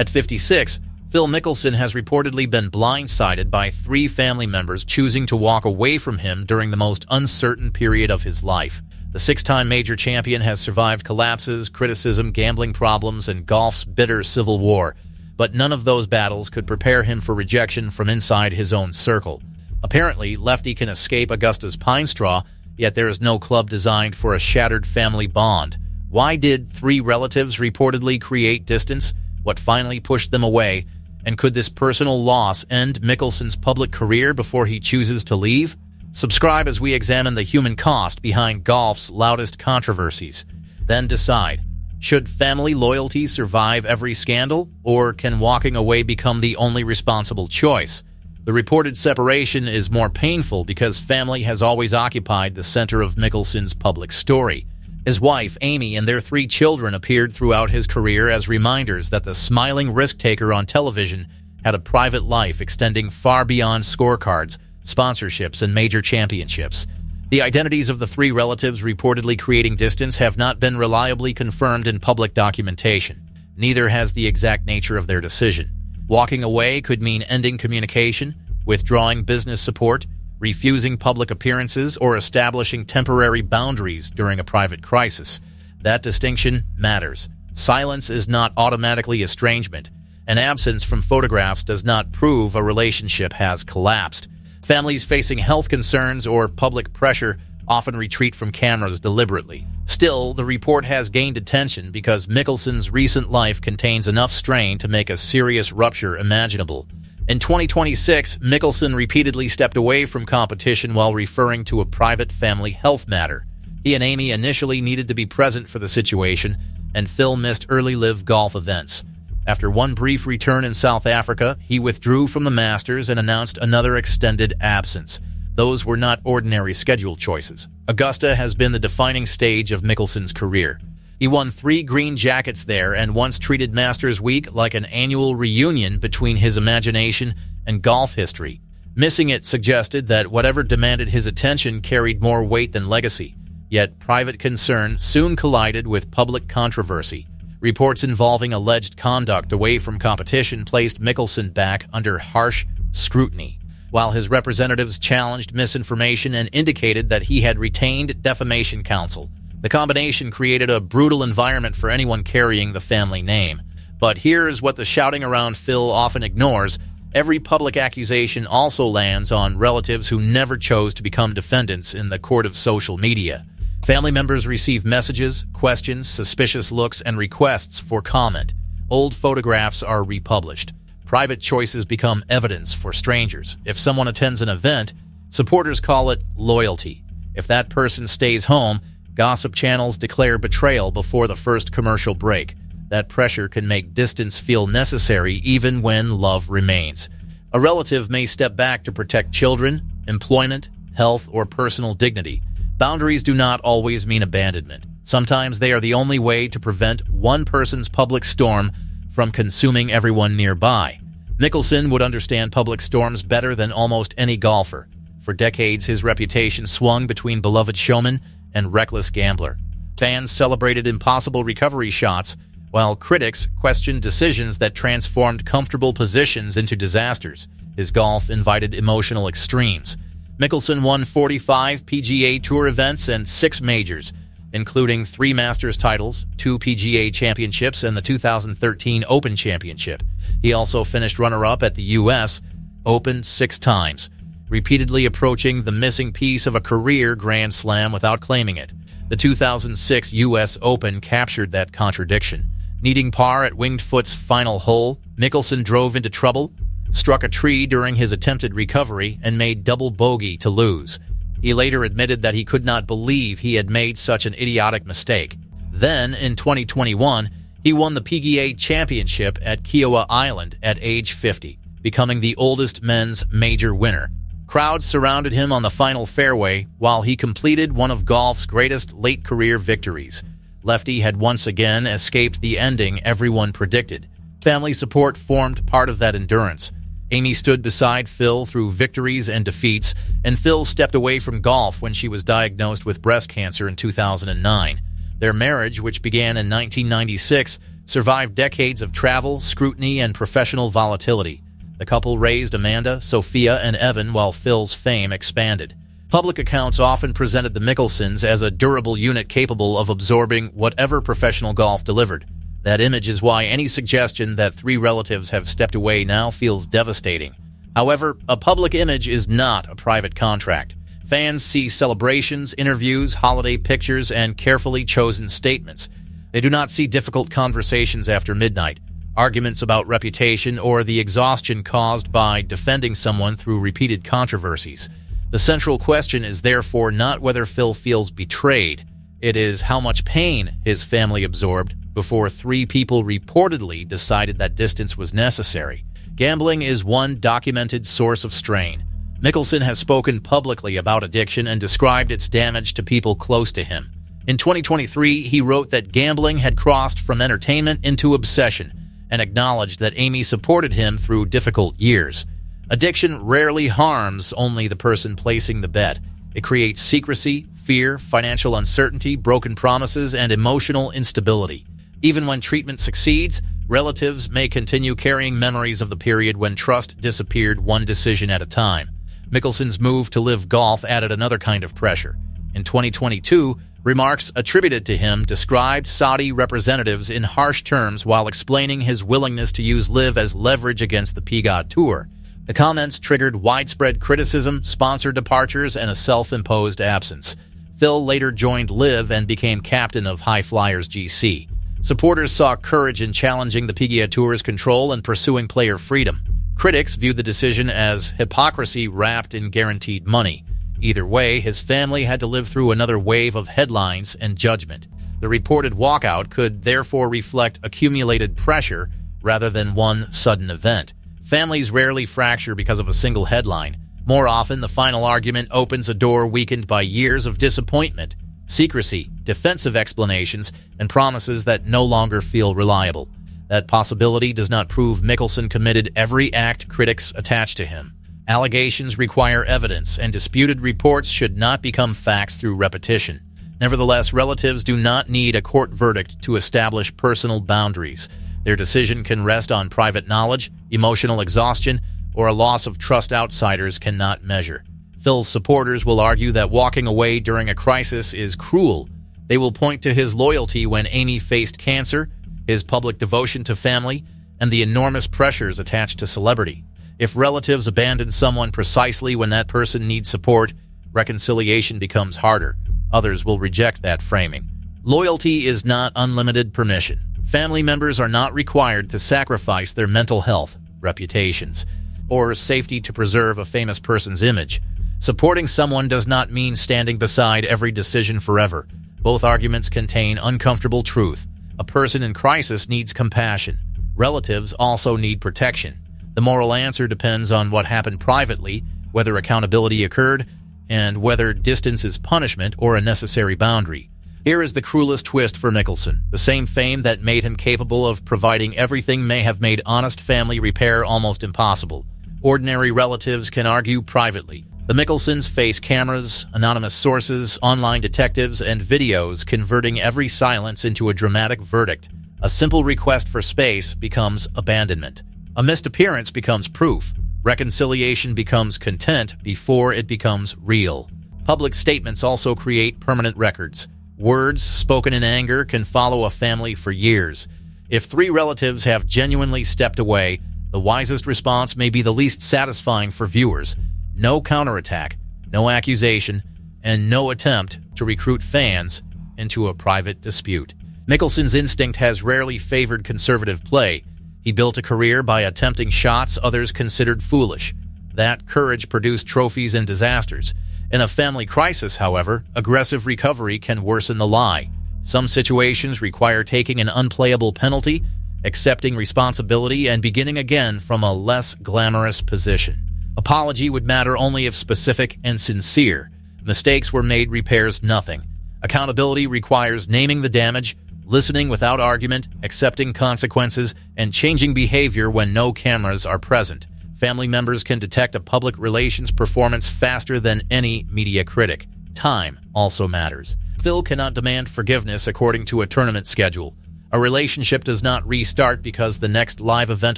At 56, Phil Mickelson has reportedly been blindsided by 3 family members choosing to walk away from him during the most uncertain period of his life. The 6-time major champion has survived collapses, criticism, gambling problems, and golf's bitter civil war, but none of those battles could prepare him for rejection from inside his own circle. Apparently, Lefty can escape Augusta's pine straw, yet there is no club designed for a shattered family bond. Why did 3 relatives reportedly create distance? What finally pushed them away? And could this personal loss end Mickelson's public career before he chooses to leave? Subscribe as we examine the human cost behind golf's loudest controversies. Then decide, should family loyalty survive every scandal, or can walking away become the only responsible choice? The reported separation is more painful because family has always occupied the center of Mickelson's public story. His wife, Amy, and their 3 children appeared throughout his career as reminders that the smiling risk-taker on television had a private life extending far beyond scorecards, sponsorships, and major championships. The identities of the 3 relatives reportedly creating distance have not been reliably confirmed in public documentation. Neither has the exact nature of their decision. Walking away could mean ending communication, withdrawing business support, refusing public appearances, or establishing temporary boundaries during a private crisis. That distinction matters. Silence is not automatically estrangement. An absence from photographs does not prove a relationship has collapsed. Families facing health concerns or public pressure often retreat from cameras deliberately. Still, the report has gained attention because Mickelson's recent life contains enough strain to make a serious rupture imaginable. In 2026, Mickelson repeatedly stepped away from competition while referring to a private family health matter. He and Amy initially needed to be present for the situation, and Phil missed early live golf events. After one brief return in South Africa, he withdrew from the Masters and announced another extended absence. Those were not ordinary schedule choices. Augusta has been the defining stage of Mickelson's career. He won 3 green jackets there and once treated Masters Week like an annual reunion between his imagination and golf history. Missing it suggested that whatever demanded his attention carried more weight than legacy. Yet private concern soon collided with public controversy. Reports involving alleged conduct away from competition placed Mickelson back under harsh scrutiny, while his representatives challenged misinformation and indicated that he had retained defamation counsel. The combination created a brutal environment for anyone carrying the family name. But here's what the shouting around Phil often ignores. Every public accusation also lands on relatives who never chose to become defendants in the court of social media. Family members receive messages, questions, suspicious looks, and requests for comment. Old photographs are republished. Private choices become evidence for strangers. If someone attends an event, supporters call it loyalty. If that person stays home, gossip channels declare betrayal before the first commercial break. That pressure can make distance feel necessary even when love remains. A relative may step back to protect children, employment, health, or personal dignity. Boundaries do not always mean abandonment. Sometimes they are the only way to prevent one person's public storm from consuming everyone nearby. Mickelson would understand public storms better than almost any golfer. For decades, his reputation swung between beloved showman and reckless gambler. Fans celebrated impossible recovery shots, while critics questioned decisions that transformed comfortable positions into disasters. His golf invited emotional extremes. Mickelson won 45 PGA Tour events and 6 majors, including 3 Masters titles, 2 PGA championships, and the 2013 Open Championship. He also finished runner-up at the U.S. Open 6 times, repeatedly approaching the missing piece of a career Grand Slam without claiming it. The 2006 U.S. Open captured that contradiction. Needing par at Winged Foot's final hole, Mickelson drove into trouble, struck a tree during his attempted recovery, and made double bogey to lose. He later admitted that he could not believe he had made such an idiotic mistake. Then, in 2021, he won the PGA Championship at Kiowa Island at age 50, becoming the oldest men's major winner. Crowds surrounded him on the final fairway while he completed one of golf's greatest late-career victories. Lefty had once again escaped the ending everyone predicted. Family support formed part of that endurance. Amy stood beside Phil through victories and defeats, and Phil stepped away from golf when she was diagnosed with breast cancer in 2009. Their marriage, which began in 1996, survived decades of travel, scrutiny, and professional volatility. The couple raised Amanda, Sophia, and Evan while Phil's fame expanded. Public accounts often presented the Mickelsons as a durable unit capable of absorbing whatever professional golf delivered. That image is why any suggestion that three relatives have stepped away now feels devastating. However, a public image is not a private contract. Fans see celebrations, interviews, holiday pictures, and carefully chosen statements. They do not see difficult conversations after midnight, arguments about reputation, or the exhaustion caused by defending someone through repeated controversies. The central question is therefore not whether Phil feels betrayed. It is how much pain his family absorbed before three people reportedly decided that distance was necessary. Gambling is one documented source of strain. Mickelson has spoken publicly about addiction and described its damage to people close to him. In 2023, he wrote that gambling had crossed from entertainment into obsession and acknowledged that Amy supported him through difficult years. Addiction rarely harms only the person placing the bet. It creates secrecy, fear, financial uncertainty, broken promises, and emotional instability. Even when treatment succeeds, relatives may continue carrying memories of the period when trust disappeared one decision at a time. Mickelson's move to live golf added another kind of pressure. In 2022, remarks attributed to him described Saudi representatives in harsh terms while explaining his willingness to use LIV as leverage against the PGA Tour. The comments triggered widespread criticism, sponsor departures, and a self-imposed absence. Phil later joined LIV and became captain of High Flyers GC. Supporters saw courage in challenging the PGA Tour's control and pursuing player freedom. Critics viewed the decision as hypocrisy wrapped in guaranteed money. Either way, his family had to live through another wave of headlines and judgment. The reported walkout could therefore reflect accumulated pressure rather than one sudden event. Families rarely fracture because of a single headline. More often, the final argument opens a door weakened by years of disappointment, secrecy, defensive explanations, and promises that no longer feel reliable. That possibility does not prove Mickelson committed every act critics attach to him. Allegations require evidence, and disputed reports should not become facts through repetition. Nevertheless, relatives do not need a court verdict to establish personal boundaries. Their decision can rest on private knowledge, emotional exhaustion, or a loss of trust outsiders cannot measure. Phil's supporters will argue that walking away during a crisis is cruel. They will point to his loyalty when Amy faced cancer, his public devotion to family, and the enormous pressures attached to celebrity. If relatives abandon someone precisely when that person needs support, reconciliation becomes harder. Others will reject that framing. Loyalty is not unlimited permission. Family members are not required to sacrifice their mental health, reputations, or safety to preserve a famous person's image. Supporting someone does not mean standing beside every decision forever. Both arguments contain uncomfortable truth. A person in crisis needs compassion. Relatives also need protection. The moral answer depends on what happened privately, whether accountability occurred, and whether distance is punishment or a necessary boundary. Here is the cruelest twist for Mickelson. The same fame that made him capable of providing everything may have made honest family repair almost impossible. Ordinary relatives can argue privately. The Mickelsons face cameras, anonymous sources, online detectives, and videos converting every silence into a dramatic verdict. A simple request for space becomes abandonment. A missed appearance becomes proof. Reconciliation becomes content before it becomes real. Public statements also create permanent records. Words spoken in anger can follow a family for years. If three relatives have genuinely stepped away, the wisest response may be the least satisfying for viewers. No counterattack, no accusation, and no attempt to recruit fans into a private dispute. Mickelson's instinct has rarely favored conservative play. He built a career by attempting shots others considered foolish. That courage produced trophies and disasters. In a family crisis, however, aggressive recovery can worsen the lie. Some situations require taking an unplayable penalty, accepting responsibility, and beginning again from a less glamorous position. Apology would matter only if specific and sincere. Mistakes were made repairs nothing. Accountability requires naming the damage, listening without argument, accepting consequences, and changing behavior when no cameras are present. Family members can detect a public relations performance faster than any media critic. Time also matters. Phil cannot demand forgiveness according to a tournament schedule. A relationship does not restart because the next live event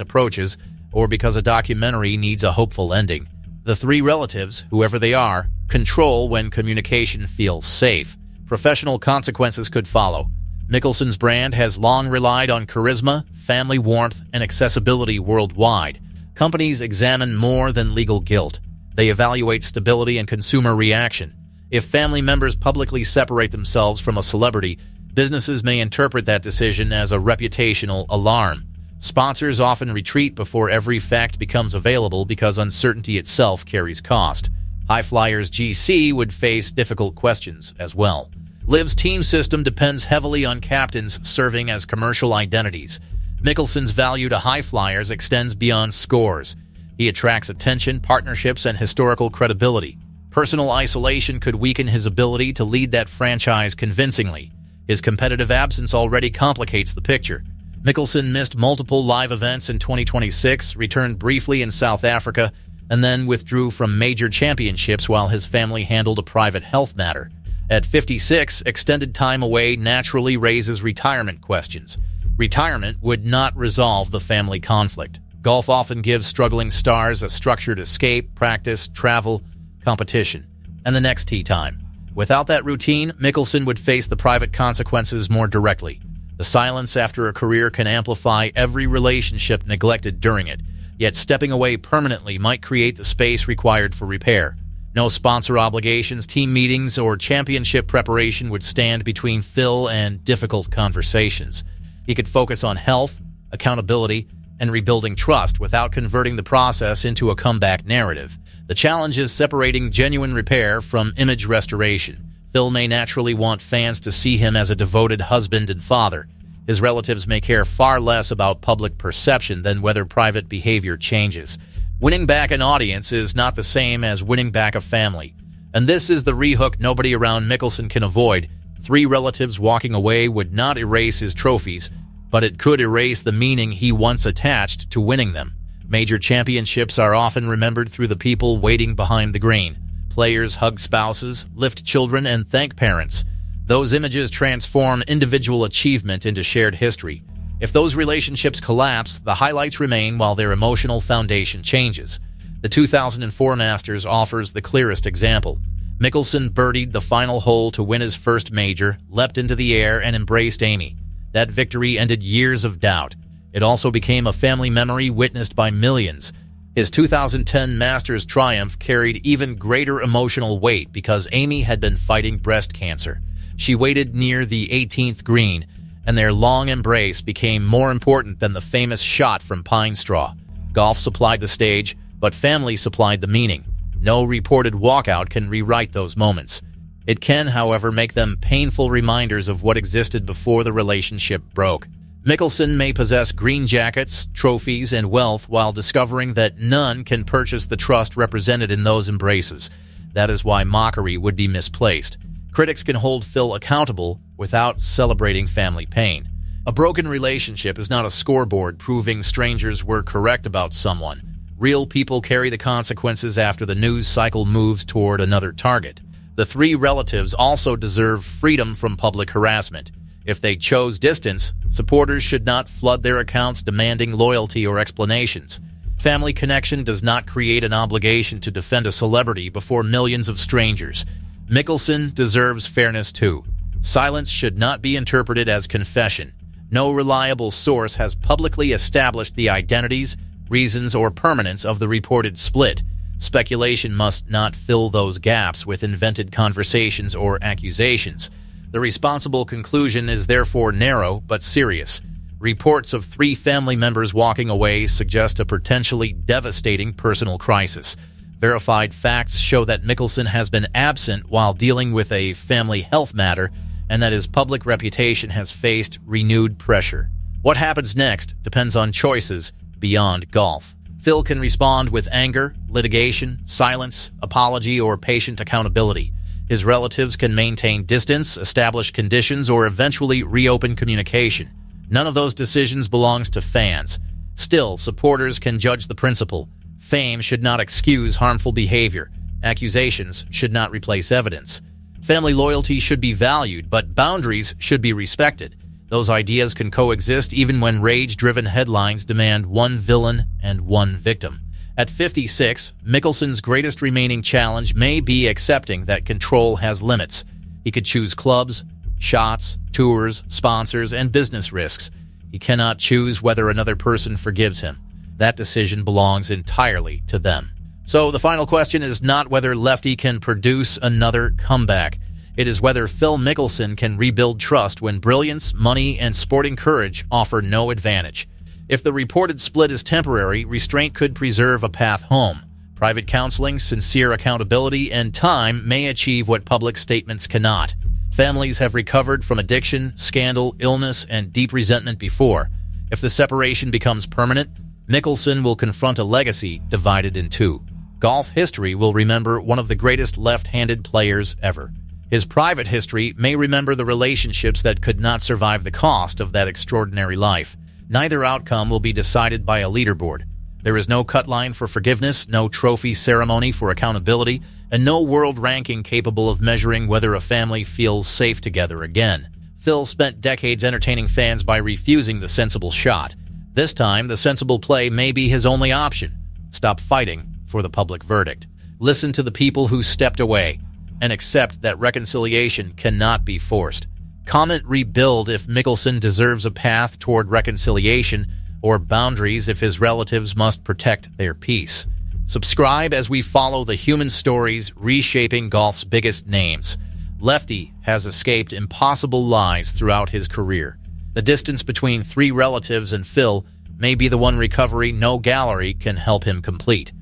approaches or because a documentary needs a hopeful ending. The three relatives, whoever they are, control when communication feels safe. Professional consequences could follow. Mickelson's brand has long relied on charisma, family warmth, and accessibility worldwide. Companies examine more than legal guilt. They evaluate stability and consumer reaction. If family members publicly separate themselves from a celebrity, businesses may interpret that decision as a reputational alarm. Sponsors often retreat before every fact becomes available because uncertainty itself carries cost. High Flyers GC would face difficult questions as well. LIV's team system depends heavily on captains serving as commercial identities. Mickelson's value to High Flyers extends beyond scores. He attracts attention, partnerships, and historical credibility. Personal isolation could weaken his ability to lead that franchise convincingly. His competitive absence already complicates the picture. Mickelson missed multiple live events in 2026, returned briefly in South Africa, and then withdrew from major championships while his family handled a private health matter. At 56, extended time away naturally raises retirement questions. Retirement would not resolve the family conflict. Golf often gives struggling stars a structured escape, practice, travel, competition, and the next tee time. Without that routine, Mickelson would face the private consequences more directly. The silence after a career can amplify every relationship neglected during it, yet stepping away permanently might create the space required for repair. No sponsor obligations, team meetings, or championship preparation would stand between Phil and difficult conversations. He could focus on health, accountability, and rebuilding trust without converting the process into a comeback narrative. The challenge is separating genuine repair from image restoration. Phil may naturally want fans to see him as a devoted husband and father. His relatives may care far less about public perception than whether private behavior changes. Winning back an audience is not the same as winning back a family. And this is the rehook nobody around Mickelson can avoid. Three relatives walking away would not erase his trophies, but it could erase the meaning he once attached to winning them. Major championships are often remembered through the people waiting behind the green. Players hug spouses, lift children, and thank parents. Those images transform individual achievement into shared history. If those relationships collapse, the highlights remain while their emotional foundation changes. The 2004 Masters offers the clearest example. Mickelson birdied the final hole to win his first major, leapt into the air, and embraced Amy. That victory ended years of doubt. It also became a family memory witnessed by millions. His 2010 Masters triumph carried even greater emotional weight because Amy had been fighting breast cancer. She waited near the 18th green, and their long embrace became more important than the famous shot from Pine Straw. Golf supplied the stage, but family supplied the meaning. No reported walkout can rewrite those moments. It can, however, make them painful reminders of what existed before the relationship broke. Mickelson may possess green jackets, trophies, and wealth while discovering that none can purchase the trust represented in those embraces. That is why mockery would be misplaced. Critics can hold Phil accountable without celebrating family pain. A broken relationship is not a scoreboard proving strangers were correct about someone. Real people carry the consequences after the news cycle moves toward another target. The three relatives also deserve freedom from public harassment. If they chose distance, supporters should not flood their accounts demanding loyalty or explanations. Family connection does not create an obligation to defend a celebrity before millions of strangers. Mickelson deserves fairness too. Silence should not be interpreted as confession. No reliable source has publicly established the identities, reasons, or permanence of the reported split. Speculation must not fill those gaps with invented conversations or accusations. The responsible conclusion is therefore narrow but serious. Reports of three family members walking away suggest a potentially devastating personal crisis. Verified facts show that Mickelson has been absent while dealing with a family health matter and that his public reputation has faced renewed pressure. What happens next depends on choices beyond golf. Phil can respond with anger, litigation, silence, apology, or patient accountability. His relatives can maintain distance, establish conditions, or eventually reopen communication. None of those decisions belongs to fans. Still, supporters can judge the principle. Fame should not excuse harmful behavior. Accusations should not replace evidence. Family loyalty should be valued, but boundaries should be respected. Those ideas can coexist even when rage-driven headlines demand one villain and one victim. At 56, Mickelson's greatest remaining challenge may be accepting that control has limits. He could choose clubs, shots, tours, sponsors, and business risks. He cannot choose whether another person forgives him. That decision belongs entirely to them. So the final question is not whether Lefty can produce another comeback. It is whether Phil Mickelson can rebuild trust when brilliance, money, and sporting courage offer no advantage. If the reported split is temporary, restraint could preserve a path home. Private counseling, sincere accountability, and time may achieve what public statements cannot. Families have recovered from addiction, scandal, illness, and deep resentment before. If the separation becomes permanent, Mickelson will confront a legacy divided in two. Golf history will remember one of the greatest left-handed players ever. His private history may remember the relationships that could not survive the cost of that extraordinary life. Neither outcome will be decided by a leaderboard. There is no cut line for forgiveness, no trophy ceremony for accountability, and no world ranking capable of measuring whether a family feels safe together again. Phil spent decades entertaining fans by refusing the sensible shot. This time, the sensible play may be his only option. Stop fighting for the public verdict. Listen to the people who stepped away, and accept that reconciliation cannot be forced. Comment rebuild if Mickelson deserves a path toward reconciliation, or boundaries if his relatives must protect their peace. Subscribe as we follow the human stories reshaping golf's biggest names. Lefty has escaped impossible lies throughout his career. The distance between three relatives and Phil may be the one recovery no gallery can help him complete.